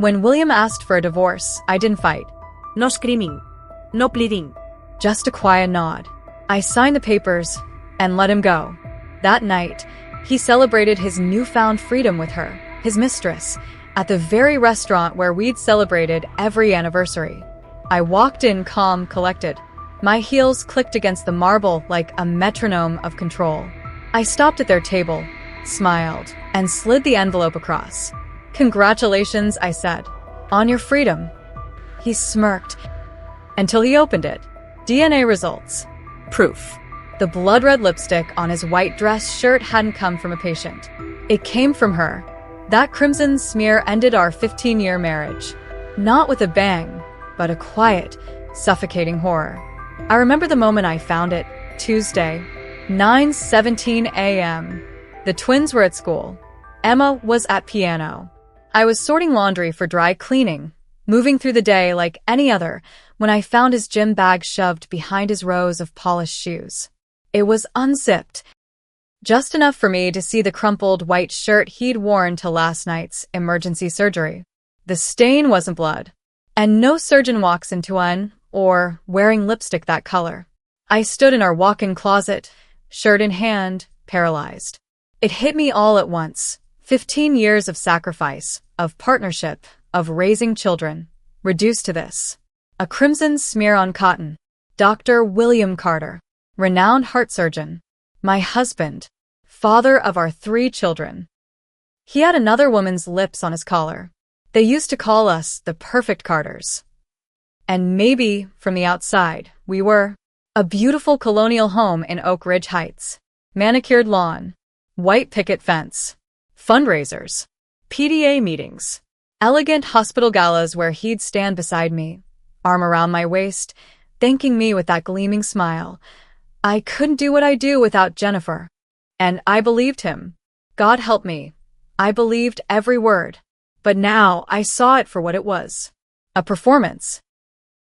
When William asked for a divorce, I didn't fight. No screaming. No pleading. Just a quiet nod. I signed the papers and let him go. That night, he celebrated his newfound freedom with her, his mistress, at the very restaurant where we'd celebrated every anniversary. I walked in calm, collected. My heels clicked against the marble like a metronome of control. I stopped at their table, smiled, and slid the envelope across. "Congratulations," I said. "On your freedom." He smirked until he opened it. DNA results. Proof. The blood-red lipstick on his white dress shirt hadn't come from a patient. It came from her. That crimson smear ended our 15-year marriage. Not with a bang, but a quiet, suffocating horror. I remember the moment I found it, Tuesday, 9:17 a.m. The twins were at school. Emma was at piano. I was sorting laundry for dry cleaning, moving through the day like any other, when I found his gym bag shoved behind his rows of polished shoes. It was unzipped, just enough for me to see the crumpled white shirt he'd worn to last night's emergency surgery. The stain wasn't blood, and no surgeon walks into one or wearing lipstick that color. I stood in our walk-in closet, shirt in hand, paralyzed. It hit me all at once. 15 years of sacrifice, of partnership, of raising children, reduced to this. A crimson smear on cotton. Dr. William Carter, renowned heart surgeon. My husband, father of our 3 children. He had another woman's lips on his collar. They used to call us the perfect Carters. And maybe, from the outside, we were. A beautiful colonial home in Oak Ridge Heights. Manicured lawn. White picket fence. Fundraisers. PTA meetings. Elegant hospital galas where he'd stand beside me, arm around my waist, thanking me with that gleaming smile. I couldn't do what I do without Jennifer. And I believed him. God help me. I believed every word. But now I saw it for what it was. A performance.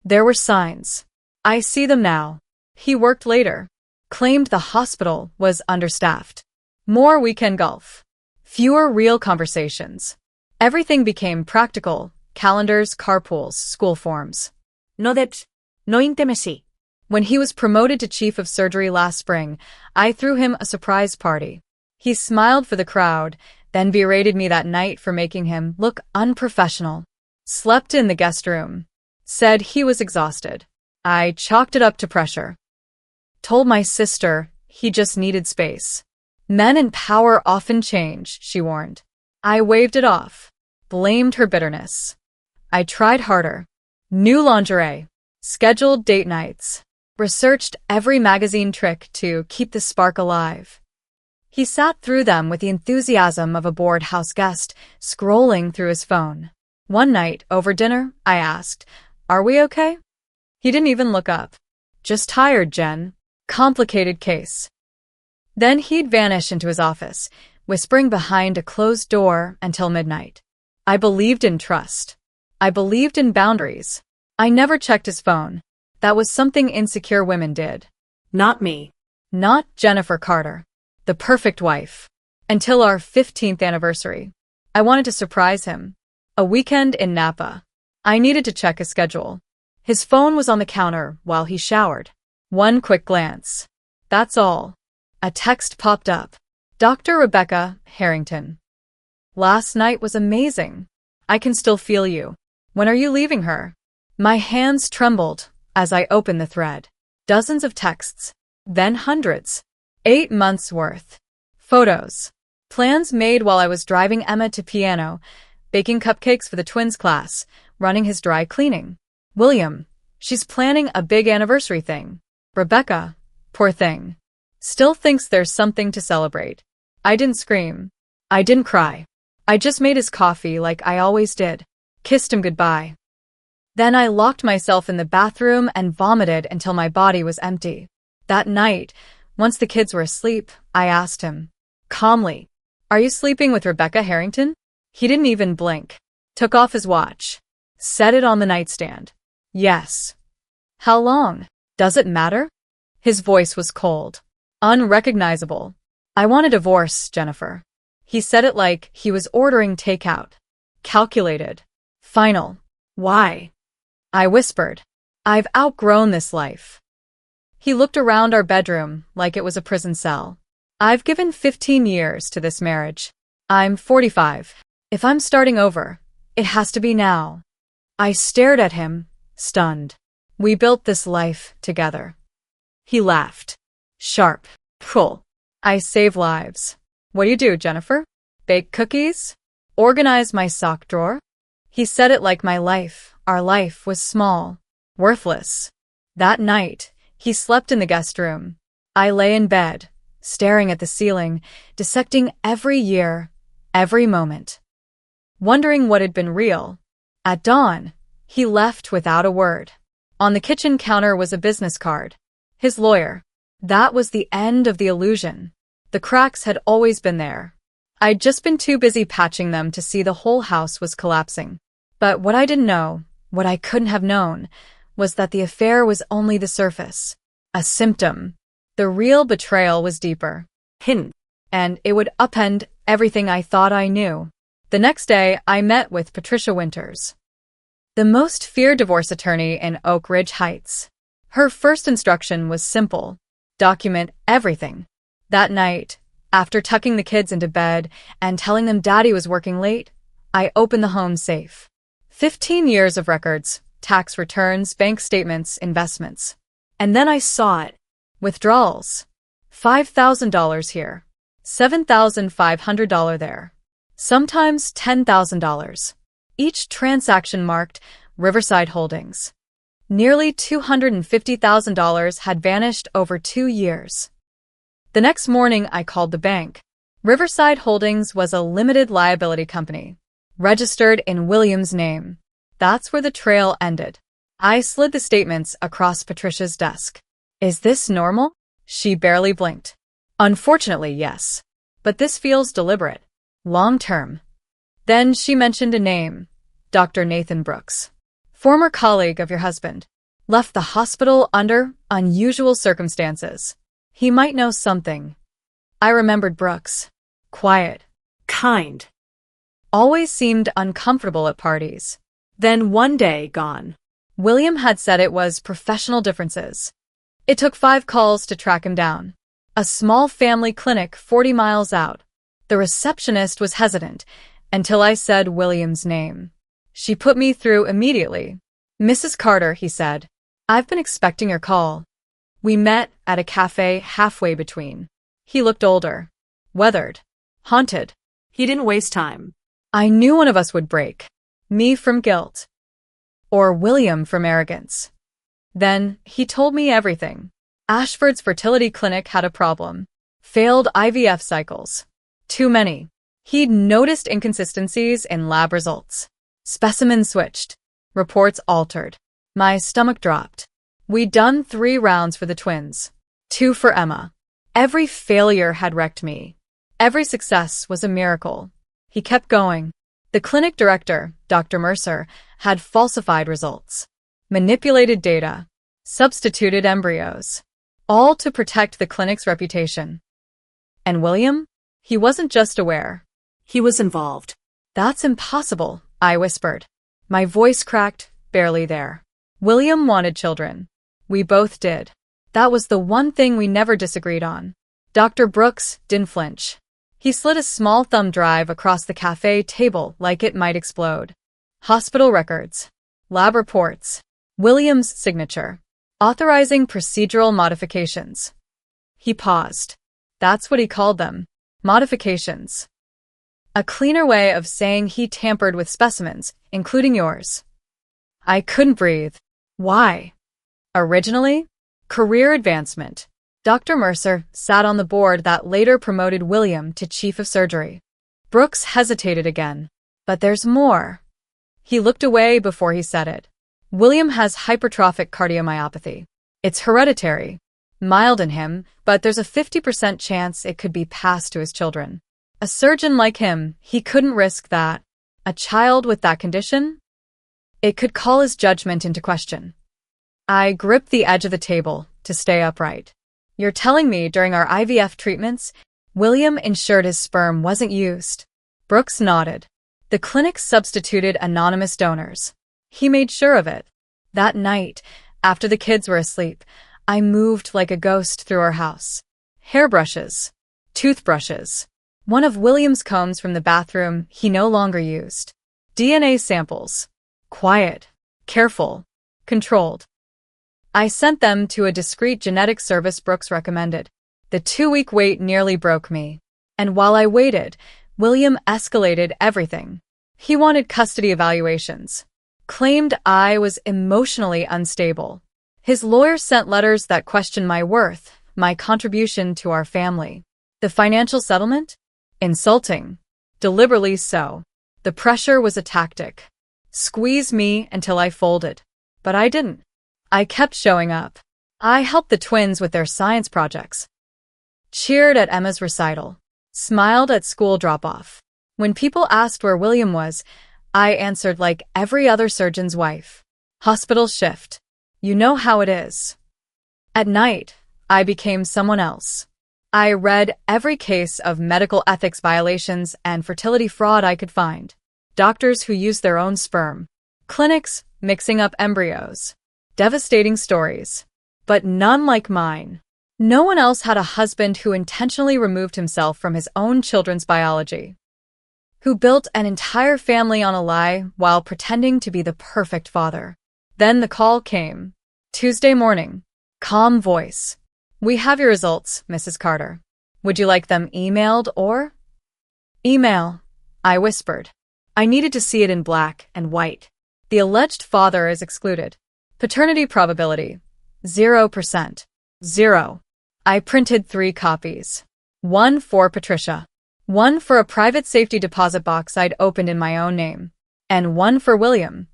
There were signs. I see them now. He worked later. Claimed the hospital was understaffed. More weekend golf. Fewer real conversations. Everything became practical. Calendars, carpools, school forms. No depth. No intimacy. When he was promoted to chief of surgery last spring, I threw him a surprise party. He smiled for the crowd, then berated me that night for making him look unprofessional. Slept in the guest room. Said he was exhausted. I chalked it up to pressure. Told my sister he just needed space. Men in power often change, she warned. I waved it off. Blamed her bitterness. I tried harder. New lingerie. Scheduled date nights. Researched every magazine trick to keep the spark alive. He sat through them with the enthusiasm of a bored house guest, scrolling through his phone. One night, over dinner, I asked, "Are we okay?" He didn't even look up. "Just tired, Jen. Complicated case." Then he'd vanish into his office, whispering behind a closed door until midnight. I believed in trust. I believed in boundaries. I never checked his phone. That was something insecure women did. Not me. Not Jennifer Carter. The perfect wife. Until our 15th anniversary. I wanted to surprise him. A weekend in Napa. I needed to check his schedule. His phone was on the counter while he showered. One quick glance. That's all. A text popped up. Dr. Rebecca Harrington. Last night was amazing. I can still feel you. When are you leaving her? My hands trembled as I opened the thread. Dozens of texts. Then hundreds. 8 months worth. Photos. Plans made while I was driving Emma to piano, baking cupcakes for the twins class, running his dry cleaning. William. She's planning a big anniversary thing. Rebecca. Poor thing. Still thinks there's something to celebrate. I didn't scream. I didn't cry. I just made his coffee like I always did. Kissed him goodbye. Then I locked myself in the bathroom and vomited until my body was empty. That night, once the kids were asleep, I asked him, calmly, "Are you sleeping with Rebecca Harrington?" He didn't even blink. Took off his watch. Set it on the nightstand. Yes. How long? Does it matter? His voice was cold. Unrecognizable. I want a divorce, Jennifer. He said it like he was ordering takeout. Calculated. Final. Why? I whispered. I've outgrown this life. He looked around our bedroom like it was a prison cell. I've given 15 years to this marriage. I'm 45. If I'm starting over, it has to be now. I stared at him, stunned. We built this life together. He laughed. Sharp. Pull. I save lives. What do you do, Jennifer? Bake cookies? Organize my sock drawer? He said it like my life, our life, was small, worthless. That night, he slept in the guest room. I lay in bed, staring at the ceiling, dissecting every year, every moment, wondering what had been real. At dawn, he left without a word. On the kitchen counter was a business card. His lawyer. That was the end of the illusion. The cracks had always been there. I'd just been too busy patching them to see the whole house was collapsing. But what I didn't know, what I couldn't have known, was that the affair was only the surface, a symptom. The real betrayal was deeper. Hidden. And it would upend everything I thought I knew. The next day, I met with Patricia Winters, the most feared divorce attorney in Oak Ridge Heights. Her first instruction was simple: document everything. That night, after tucking the kids into bed and telling them Daddy was working late, I opened the home safe. 15 years of records, tax returns, bank statements, investments. And then I saw it. Withdrawals. $5,000 here. $7,500 there. Sometimes $10,000. Each transaction marked Riverside Holdings. Nearly $250,000 had vanished over 2 years. The next morning, I called the bank. Riverside Holdings was a limited liability company, registered in William's name. That's where the trail ended. I slid the statements across Patricia's desk. Is this normal? She barely blinked. Unfortunately, yes. But this feels deliberate. Long-term. Then she mentioned a name. Dr. Nathan Brooks. Former colleague of your husband. Left the hospital under unusual circumstances. He might know something. I remembered Brooks. Quiet. Kind. Always seemed uncomfortable at parties. Then one day gone. William had said it was professional differences. It took 5 calls to track him down. A small family clinic 40 miles out. The receptionist was hesitant until I said William's name. She put me through immediately. Mrs. Carter, he said. I've been expecting your call. We met at a cafe halfway between. He looked older. Weathered. Haunted. He didn't waste time. I knew one of us would break. Me from guilt. Or William from arrogance. Then, he told me everything. Ashford's fertility clinic had a problem. Failed IVF cycles. Too many. He'd noticed inconsistencies in lab results. Specimens switched. Reports altered. My stomach dropped. We'd done 3 rounds for the twins. 2 for Emma. Every failure had wrecked me. Every success was a miracle. He kept going. The clinic director, Dr. Mercer, had falsified results, manipulated data, substituted embryos, all to protect the clinic's reputation. And William? He wasn't just aware. He was involved. That's impossible, I whispered. My voice cracked, barely there. William wanted children. We both did. That was the one thing we never disagreed on. Dr. Brooks didn't flinch. He slid a small thumb drive across the cafe table like it might explode. Hospital records. Lab reports. William's signature. Authorizing procedural modifications. He paused. That's what he called them. Modifications. A cleaner way of saying he tampered with specimens, including yours. I couldn't breathe. Why? Originally, career advancement. Dr. Mercer sat on the board that later promoted William to chief of surgery. Brooks hesitated again. But there's more. He looked away before he said it. William has hypertrophic cardiomyopathy. It's hereditary. Mild in him, but there's a 50% chance it could be passed to his children. A surgeon like him, he couldn't risk that. A child with that condition? It could call his judgment into question. I gripped the edge of the table to stay upright. You're telling me during our IVF treatments, William ensured his sperm wasn't used? Brooks nodded. The clinic substituted anonymous donors. He made sure of it. That night, after the kids were asleep, I moved like a ghost through our house. Hairbrushes, toothbrushes, one of William's combs from the bathroom he no longer used. DNA samples. Quiet, careful, controlled. I sent them to a discreet genetic service Brooks recommended. The 2-week wait nearly broke me. And while I waited, William escalated everything. He wanted custody evaluations. Claimed I was emotionally unstable. His lawyer sent letters that questioned my worth, my contribution to our family. The financial settlement? Insulting. Deliberately so. The pressure was a tactic. Squeeze me until I folded. But I didn't. I kept showing up. I helped the twins with their science projects. Cheered at Emma's recital. Smiled at school drop-off. When people asked where William was, I answered like every other surgeon's wife. Hospital shift. You know how it is. At night, I became someone else. I read every case of medical ethics violations and fertility fraud I could find. Doctors who used their own sperm. Clinics mixing up embryos. Devastating stories. But none like mine. No one else had a husband who intentionally removed himself from his own children's biology. Who built an entire family on a lie while pretending to be the perfect father. Then the call came. Tuesday morning. Calm voice. We have your results, Mrs. Carter. Would you like them emailed or? Email, I whispered. I needed to see it in black and white. The alleged father is excluded. Paternity probability, 0%. 0. I printed 3 copies. One for Patricia. One for a private safety deposit box I'd opened in my own name. And one for William.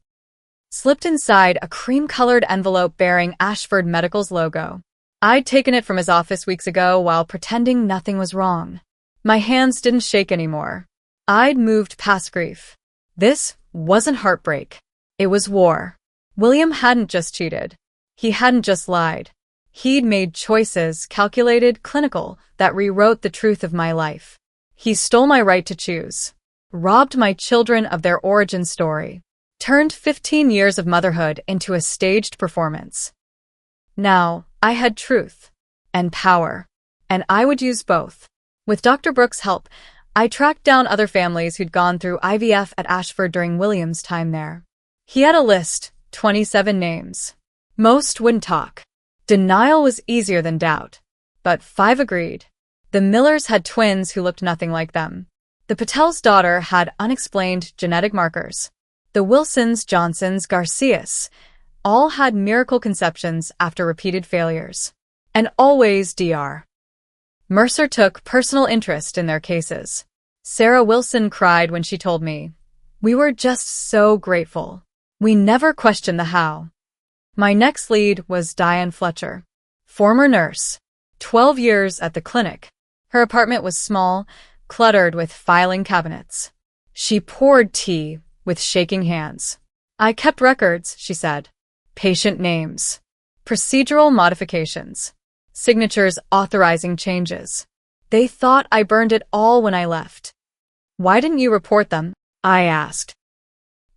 Slipped inside a cream-colored envelope bearing Ashford Medical's logo. I'd taken it from his office weeks ago while pretending nothing was wrong. My hands didn't shake anymore. I'd moved past grief. This wasn't heartbreak. It was war. William hadn't just cheated. He hadn't just lied. He'd made choices, calculated, clinical, that rewrote the truth of my life. He stole my right to choose. Robbed my children of their origin story. Turned 15 years of motherhood into a staged performance. Now, I had truth. And power. And I would use both. With Dr. Brooks' help, I tracked down other families who'd gone through IVF at Ashford during William's time there. He had a list, 27 names. Most wouldn't talk. Denial was easier than doubt. But 5 agreed. The Millers had twins who looked nothing like them. The Patel's daughter had unexplained genetic markers. The Wilsons, Johnsons, Garcias, all had miracle conceptions after repeated failures. And always Dr. Mercer took personal interest in their cases. Sarah Wilson cried when she told me, "We were just so grateful. We never questioned the how." My next lead was Diane Fletcher, former nurse, 12 years at the clinic. Her apartment was small, cluttered with filing cabinets. She poured tea with shaking hands. "I kept records," she said. Patient names. Procedural modifications. Signatures authorizing changes. They thought I burned it all when I left. "Why didn't you report them?" I asked.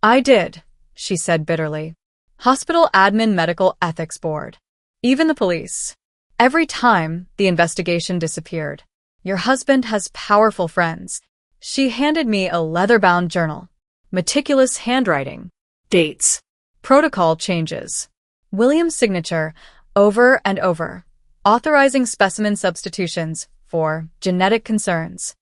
"I did," she said bitterly. "Hospital Admin Medical Ethics Board. Even the police. Every time the investigation disappeared. Your husband has powerful friends." She handed me a leather-bound journal. Meticulous handwriting. Dates. Protocol changes. William's signature, over and over. Authorizing specimen substitutions for genetic concerns.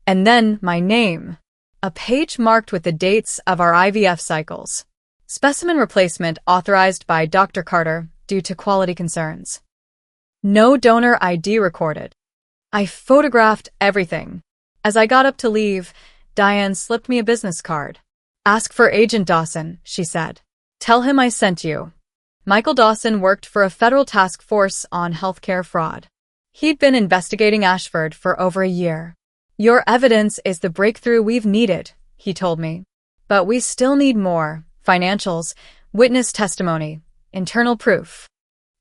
And then my name. A page marked with the dates of our IVF cycles. Specimen replacement authorized by Dr. Carter due to quality concerns. No donor ID recorded. I photographed everything. As I got up to leave, Diane slipped me a business card. "Ask for Agent Dawson," she said. "Tell him I sent you." Michael Dawson worked for a federal task force on healthcare fraud. He'd been investigating Ashford for over a year. "Your evidence is the breakthrough we've needed," he told me. "But we still need more. Financials, witness testimony, internal proof."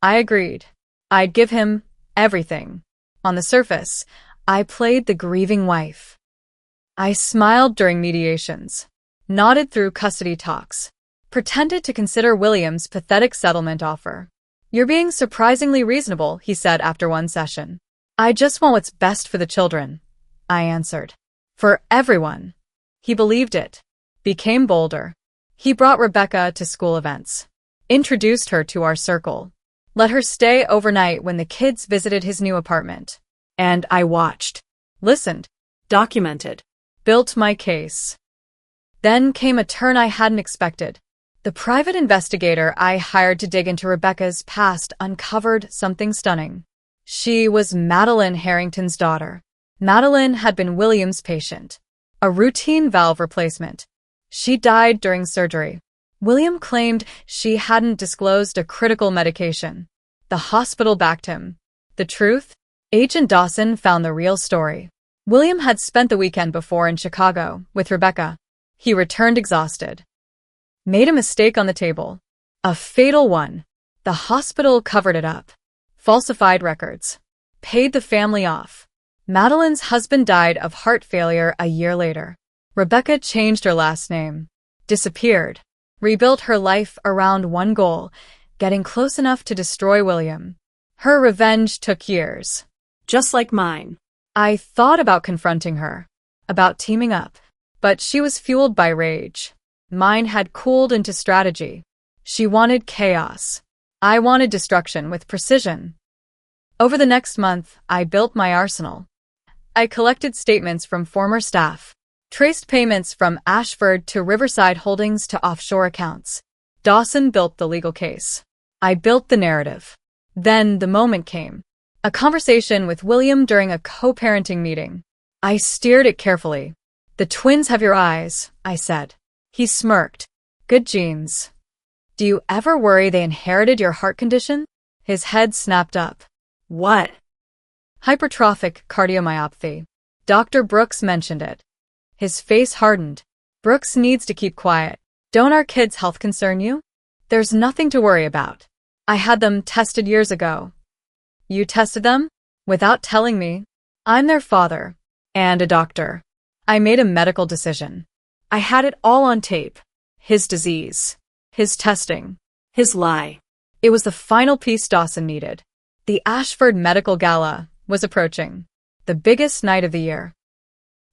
I agreed. I'd give him everything. On the surface, I played the grieving wife. I smiled during mediations. nodded through custody talks, pretended to consider William's pathetic settlement offer. "You're being surprisingly reasonable," he said after one session. "I just want what's best for the children," I answered. "For everyone." He believed it, became bolder. He brought Rebecca to school events, introduced her to our circle, let her stay overnight when the kids visited his new apartment. And I watched, listened, Documented. built my case. Then came a turn I hadn't expected. The private investigator I hired to dig into Rebecca's past uncovered something stunning. She was Madeline Harrington's daughter. Madeline had been William's patient, a routine valve replacement. She died during surgery. William claimed she hadn't disclosed a critical medication. The hospital backed him. The truth? Agent Dawson found the real story. William had spent the weekend before in Chicago with Rebecca. He returned exhausted. Made a mistake on the table. A fatal one. The hospital covered it up. Falsified records. Paid the family off. Madeline's husband died of heart failure a year later. Rebecca changed her last name. Disappeared. Rebuilt her life around one goal, getting close enough to destroy William. Her revenge took years. Just like mine. I thought about confronting her, about teaming up, but she was fueled by rage. Mine had cooled into strategy. She wanted chaos. I wanted destruction with precision. Over the next month, I built my arsenal. I collected statements from former staff, traced payments from Ashford to Riverside Holdings to offshore accounts. Dawson built the legal case. I built the narrative. Then the moment came. A conversation with William during a co-parenting meeting. I steered it carefully. "The twins have your eyes," I said. He smirked. "Good genes. Do you ever worry they inherited your heart condition?" His head snapped up. What? Hypertrophic cardiomyopathy. Dr. Brooks mentioned it. His face hardened. "Brooks needs to keep quiet. Don't our kids' health concern you? There's nothing to worry about. I had them tested years ago." "You tested them?" "Without telling me. I'm their father. And a doctor. I made a medical decision. I had it all on tape. His disease. His testing. His lie. It was the final piece Dawson needed. The Ashford Medical Gala was approaching. The biggest night of the year.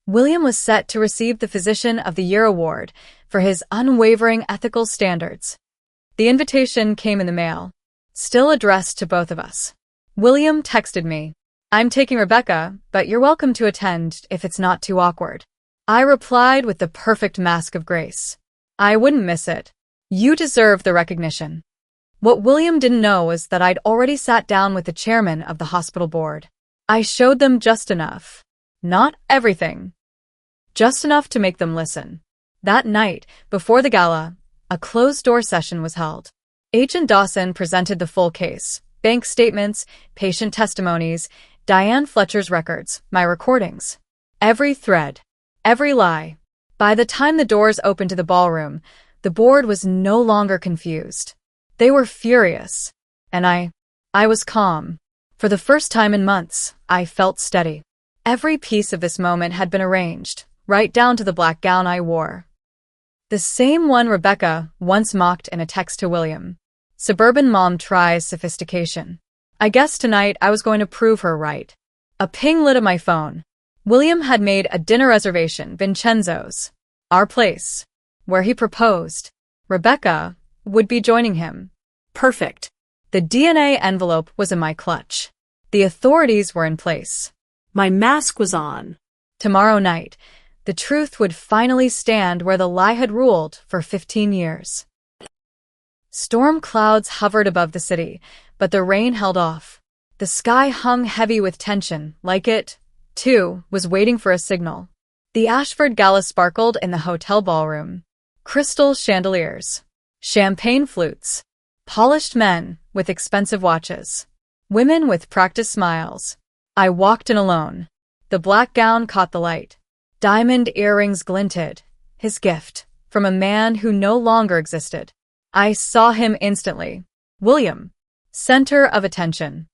William was set to receive the Physician of the Year award for his unwavering ethical standards. The invitation came in the mail, still addressed to both of us. William texted me, "I'm taking Rebecca, but you're welcome to attend if it's not too awkward." I replied with the perfect mask of grace. "I wouldn't miss it. You deserve the recognition." What William didn't know was that I'd already sat down with the chairman of the hospital board. I showed them just enough. Not everything. Just enough to make them listen. That night, before the gala, a closed-door session was held. Agent Dawson presented the full case. Bank statements, patient testimonies, Diane Fletcher's records, my recordings. Every thread. Every lie. By the time the doors opened to the ballroom, the board was no longer confused. They were furious. And I was calm. For the first time in months, I felt steady. Every piece of this moment had been arranged, right down to the black gown I wore. The same one Rebecca once mocked in a text to William. Suburban mom tries sophistication. I guess tonight I was going to prove her right. A ping lit up my phone. William had made a dinner reservation, Vincenzo's, our place, where he proposed. Rebecca would be joining him. Perfect. The DNA envelope was in my clutch. The authorities were in place. My mask was on. Tomorrow night, the truth would finally stand where the lie had ruled for 15 years. Storm clouds hovered above the city, but the rain held off. The sky hung heavy with tension, like it, too, was waiting for a signal. The Ashford Gala sparkled in the hotel ballroom. Crystal chandeliers, champagne flutes, polished men with expensive watches, women with practiced smiles. I walked in alone. The black gown caught the light. Diamond earrings glinted, his gift, from a man who no longer existed. I saw him instantly. William, center of attention,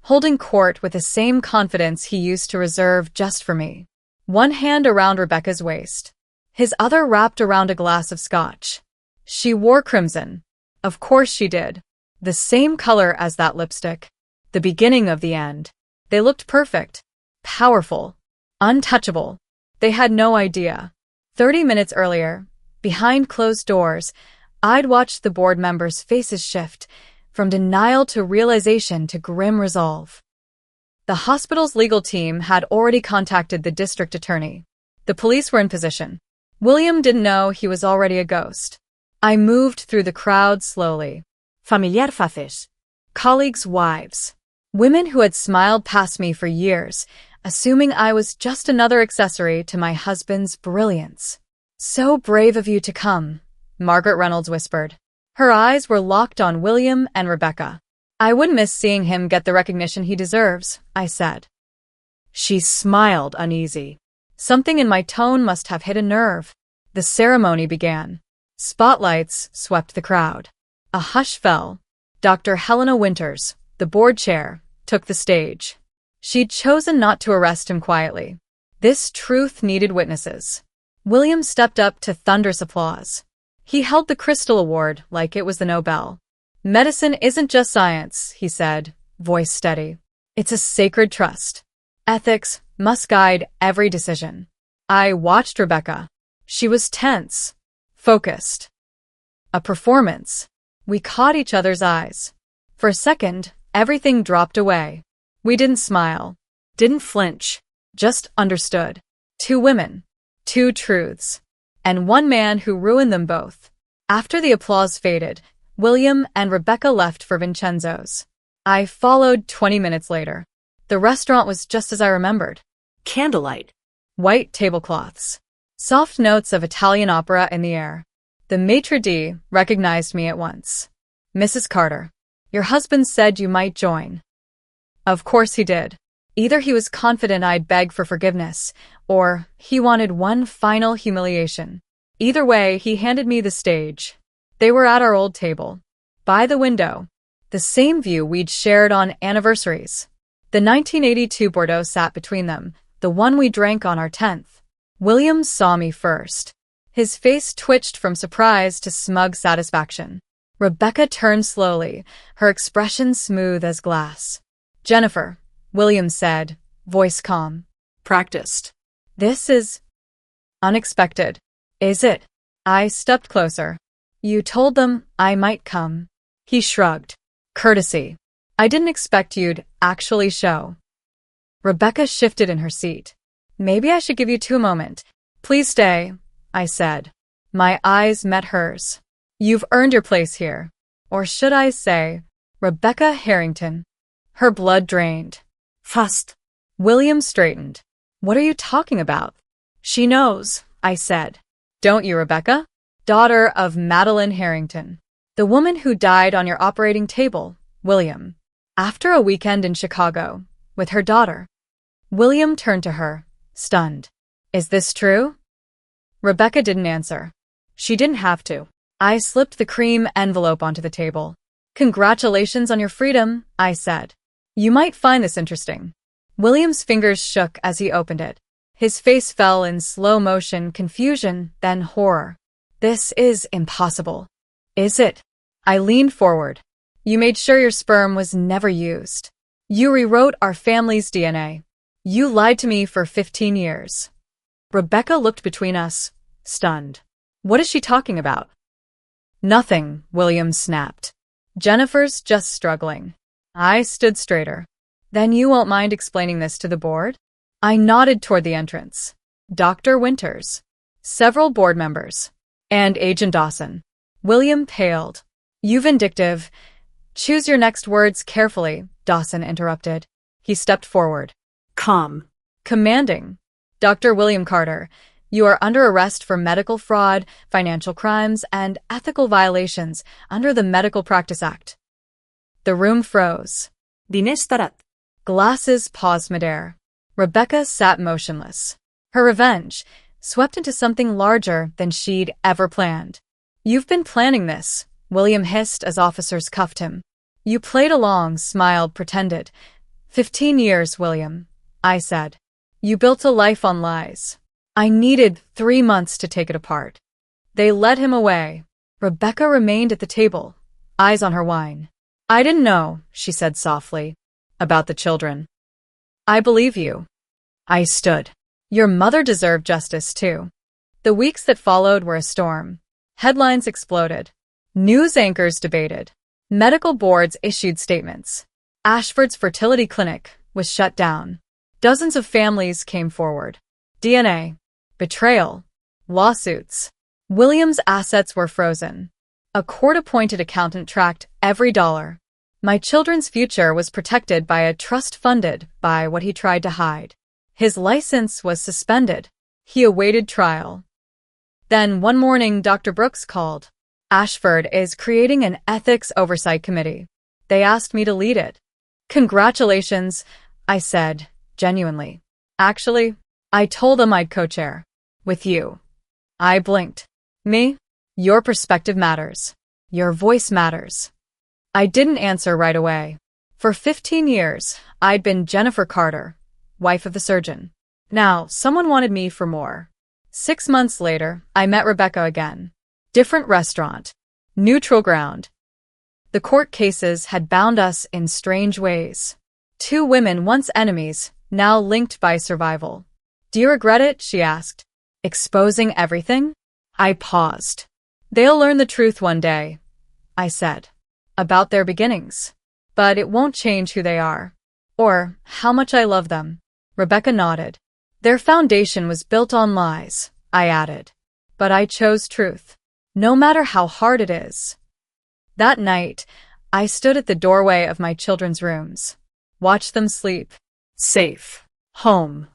holding court with the same confidence he used to reserve just for me. One hand around Rebecca's waist, his other wrapped around a glass of scotch. She wore crimson. Of course she did. The same color as that lipstick. The beginning of the end. They looked perfect. Powerful. Untouchable. They had no idea. 30 minutes earlier, behind closed doors, I'd watched the board members' faces shift, from denial to realization to grim resolve. The hospital's legal team had already contacted the district attorney. The police were in position. William didn't know he was already a ghost. I moved through the crowd slowly. Familiar faces. Colleagues' wives. Women who had smiled past me for years, assuming I was just another accessory to my husband's brilliance. "So brave of you to come," Margaret Reynolds whispered. Her eyes were locked on William and Rebecca. "I wouldn't miss seeing him get the recognition he deserves," I said. She smiled uneasy. Something in my tone must have hit a nerve. The ceremony began. Spotlights swept the crowd. A hush fell. Dr. Helena Winters, the board chair, took the stage. She'd chosen not to arrest him quietly. This truth needed witnesses. William stepped up to thunderous applause. He held the Crystal Award like it was the Nobel. "Medicine isn't just science," he said, voice steady. "It's a sacred trust. Ethics must guide every decision." I watched Rebecca. She was tense, focused. A performance. We caught each other's eyes. For a second, everything dropped away. We didn't smile, didn't flinch, just understood. Two women, two truths, and one man who ruined them both. After the applause faded, William and Rebecca left for Vincenzo's. I followed 20 minutes later. The restaurant was just as I remembered. Candlelight. White tablecloths. Soft notes of Italian opera in the air. The maitre d' recognized me at once. "Mrs. Carter, your husband said you might join." Of course he did. Either he was confident I'd beg for forgiveness, or he wanted one final humiliation. Either way, he handed me the stage. They were at our old table. By the window. The same view we'd shared on anniversaries. The 1982 Bordeaux sat between them, the one we drank on our 10th. William saw me first. His face twitched from surprise to smug satisfaction. Rebecca turned slowly, her expression smooth as glass. "Jennifer," William said, voice calm. Practiced. "This is unexpected, is it?" I stepped closer. "You told them I might come." He shrugged. "Courtesy. I didn't expect you'd actually show." Rebecca shifted in her seat. "Maybe I should give you two a moment." "Please stay," I said. My eyes met hers. "You've earned your place here. Or should I say, Rebecca Harrington." Her blood drained. Fast. William straightened. "What are you talking about?" "She knows," I said. "Don't you, Rebecca? Daughter of Madeline Harrington. The woman who died on your operating table, William. After a weekend in Chicago, with her daughter." William turned to her, stunned. "Is this true?" Rebecca didn't answer. She didn't have to. I slipped the cream envelope onto the table. "Congratulations on your freedom," I said. "You might find this interesting." William's fingers shook as he opened it. His face fell in slow motion, confusion, then horror. "This is impossible." "Is it?" I leaned forward. "You made sure your sperm was never used. You rewrote our family's DNA. You lied to me for 15 years. Rebecca looked between us, stunned. "What is she talking about?" "Nothing," William snapped. "Jennifer's just struggling." I stood straighter. "Then you won't mind explaining this to the board?" I nodded toward the entrance. Dr. Winters, several board members, and Agent Dawson. William paled. "You vindictive. Choose your next words carefully," Dawson interrupted. He stepped forward. Calm. Commanding. "Dr. William Carter, you are under arrest for medical fraud, financial crimes, and ethical violations under the Medical Practice Act." The room froze. Dinestarat. Glasses paused midair. Rebecca sat motionless. Her revenge swept into something larger than she'd ever planned. "You've been planning this," William hissed as officers cuffed him. "You played along, smiled, pretended. 15 years, William," I said. "You built a life on lies. I needed 3 months to take it apart. They led him away. Rebecca remained at the table, eyes on her wine. I didn't know, she said softly, about the children. I believe you. I stood. Your mother deserved justice, too. The weeks that followed were a storm. Headlines exploded. News anchors debated. Medical boards issued statements. Ashford's fertility clinic was shut down. Dozens of families came forward. DNA, betrayal, lawsuits. William's assets were frozen. A court-appointed accountant tracked every dollar. My children's future was protected by a trust funded by what he tried to hide. His license was suspended. He awaited trial. Then one morning, Dr. Brooks called. Ashford is creating an ethics oversight committee. They asked me to lead it. Congratulations, I said, genuinely. Actually, I told them I'd co-chair. With you. I blinked. Me? Your perspective matters. Your voice matters. I didn't answer right away. For 15 years, I'd been Jennifer Carter, wife of the surgeon. Now, someone wanted me for more. 6 months later, I met Rebecca again. Different restaurant. Neutral ground. The court cases had bound us in strange ways. 2 women, once enemies, now linked by survival. Do you regret it? She asked. Exposing everything? I paused. They'll learn the truth one day, I said. About their beginnings. But it won't change who they are. Or how much I love them. Rebecca nodded. Their foundation was built on lies, I added. But I chose truth. No matter how hard it is. That night, I stood at the doorway of my children's rooms. Watched them sleep. Safe. Home.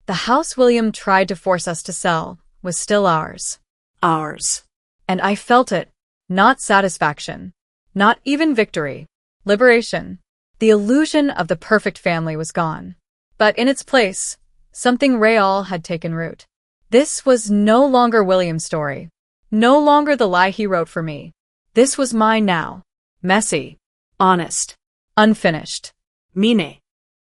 The house William tried to force us to sell was still ours. Ours. And I felt it. Not satisfaction. Not even victory. Liberation. The illusion of the perfect family was gone. But in its place, something real had taken root. This was no longer William's story. No longer the lie he wrote for me. This was mine now. Messy. Honest. Unfinished. Mine.